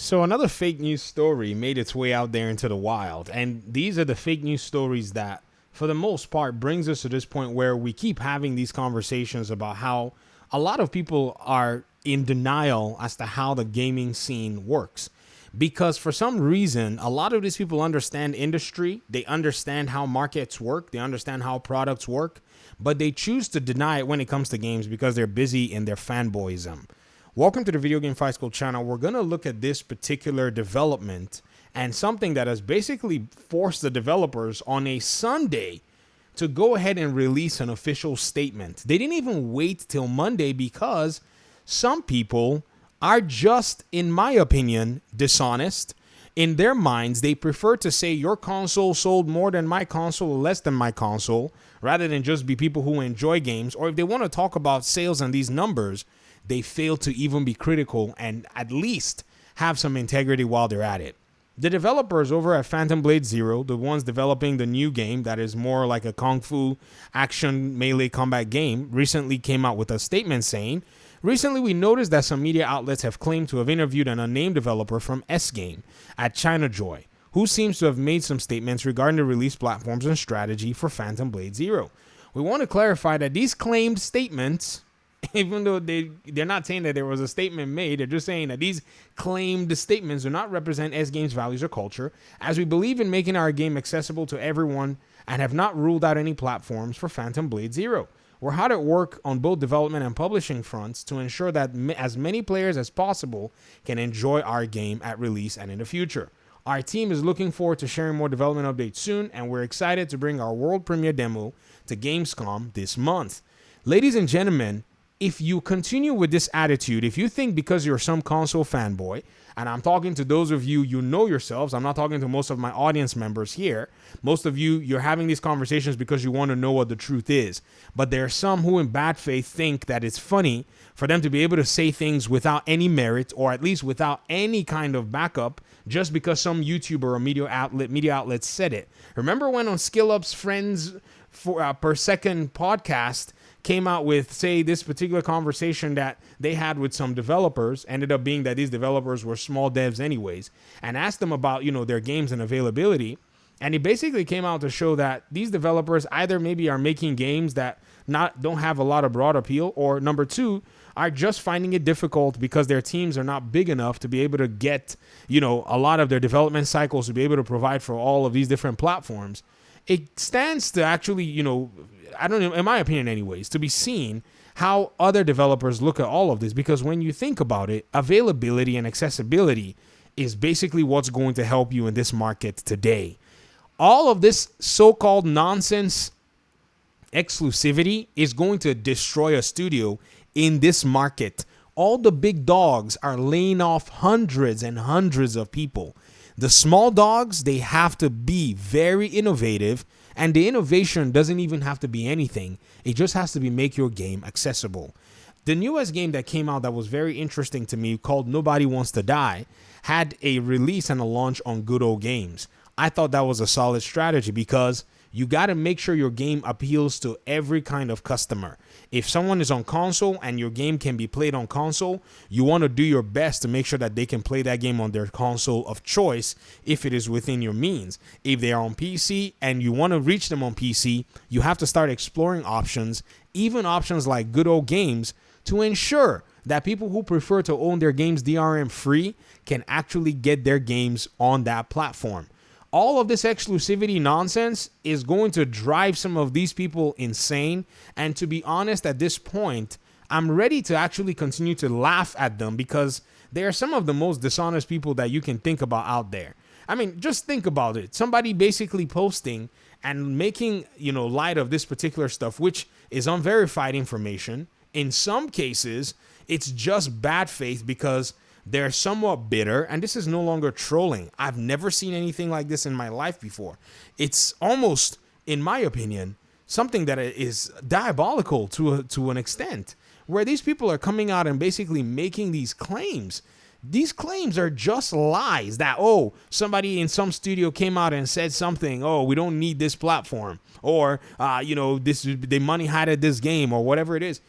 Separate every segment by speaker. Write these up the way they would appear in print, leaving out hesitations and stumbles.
Speaker 1: So another fake news story made its way out there into the wild, and these are the fake news stories that, for the most part, brings us to this point where we keep having these conversations about how a lot of people are in denial as to how the gaming scene works. Because for some reason, a lot of these people understand industry, they understand how markets work, they understand how products work, but they choose to deny it when it comes to games because they're busy in their fanboyism. Welcome to the Video Game Fight School channel. We're going to look at this particular development and something that has basically forced the developers on a Sunday to go ahead and release an official statement. They didn't even wait till Monday because some people are just, in my opinion, dishonest. In their minds, they prefer to say your console sold more than my console or less than my console, rather than just be people who enjoy games. Or if they want to talk about sales and these numbers, they fail to even be critical and at least have some integrity while they're at it. The developers over at Phantom Blade Zero, the ones developing the new game that is more like a kung fu action melee combat game, recently came out with a statement saying, recently we noticed that some media outlets have claimed to have interviewed an unnamed developer from S-Game at China Joy, who seems to have made some statements regarding the release platforms and strategy for Phantom Blade Zero. We want to clarify that these claimed statements, even though they're not saying that there was a statement made, they're just saying that these claimed statements do not represent S-Game's values or culture, as we believe in making our game accessible to everyone and have not ruled out any platforms for Phantom Blade Zero. We're hard at work on both development and publishing fronts to ensure that as many players as possible can enjoy our game at release and in the future. Our team is looking forward to sharing more development updates soon, and we're excited to bring our world premiere demo to Gamescom this month. Ladies and gentlemen, if you continue with this attitude, if you think because you're some console fanboy, and I'm talking to those of you, you know yourselves, I'm not talking to most of my audience members here. Most of you, you're having these conversations because you want to know what the truth is. But there are some who in bad faith think that it's funny for them to be able to say things without any merit, or at least without any kind of backup, just because some YouTuber or media outlet said it. Remember when on SkillUp's Friends per Second podcast came out with, say, this particular conversation that they had with some developers, ended up being that these developers were small devs anyways, and asked them about, their games and availability. And it basically came out to show that these developers either maybe are making games that don't have a lot of broad appeal, or number two, are just finding it difficult because their teams are not big enough to be able to get, a lot of their development cycles to be able to provide for all of these different platforms. It stands to actually, I don't know, in my opinion anyways, to be seen how other developers look at all of this, because when you think about it, availability and accessibility is basically what's going to help you in this market today. All of this so-called nonsense exclusivity is going to destroy a studio in this market. All the big dogs are laying off hundreds and hundreds of people. The small dogs, they have to be very innovative, and the innovation doesn't even have to be anything. It just has to be make your game accessible. The newest game that came out that was very interesting to me, called Nobody Wants to Die, had a release and a launch on Good Old Games. I thought that was a solid strategy because you got to make sure your game appeals to every kind of customer. If someone is on console and your game can be played on console, you want to do your best to make sure that they can play that game on their console of choice if it is within your means. If they are on PC and you want to reach them on PC, you have to start exploring options, even options like Good Old Games, to ensure that people who prefer to own their games DRM free can actually get their games on that platform. All of this exclusivity nonsense is going to drive some of these people insane. And to be honest, at this point, I'm ready to actually continue to laugh at them because they are some of the most dishonest people that you can think about out there. I mean, just think about it. Somebody basically posting and making, light of this particular stuff, which is unverified information. In some cases, it's just bad faith because they're somewhat bitter, and this is no longer trolling. I've never seen anything like this in my life before. It's almost, in my opinion, something that is diabolical to an extent, where these people are coming out and basically making these claims. These claims are just lies that, somebody in some studio came out and said something, we don't need this platform, or, they money hided this game, or whatever it is.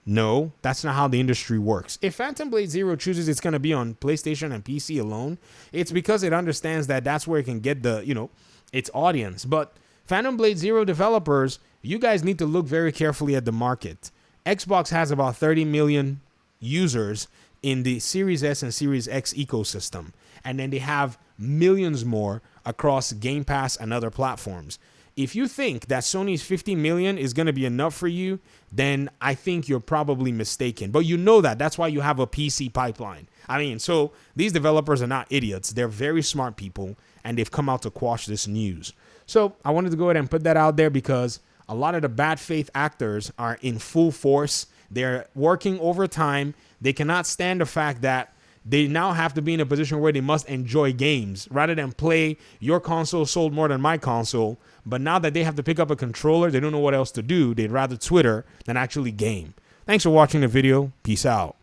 Speaker 1: No, that's not how the industry works. If Phantom Blade Zero chooses it's going to be on PlayStation and PC alone, it's because it understands that that's where it can get the, its audience. But Phantom Blade Zero developers, you guys need to look very carefully at the market. Xbox has about 30 million users in the Series S and Series X ecosystem. And then they have millions more across Game Pass and other platforms. If you think that Sony's 50 million is going to be enough for you, then I think you're probably mistaken. But you know that. That's why you have a PC pipeline. I mean, so these developers are not idiots. They're very smart people, and they've come out to quash this news. So I wanted to go ahead and put that out there because a lot of the bad faith actors are in full force. They're working overtime. They cannot stand the fact that they now have to be in a position where they must enjoy games rather than play your console sold more than my console. But now that they have to pick up a controller, they don't know what else to do. They'd rather Twitter than actually game. Thanks for watching the video. Peace out.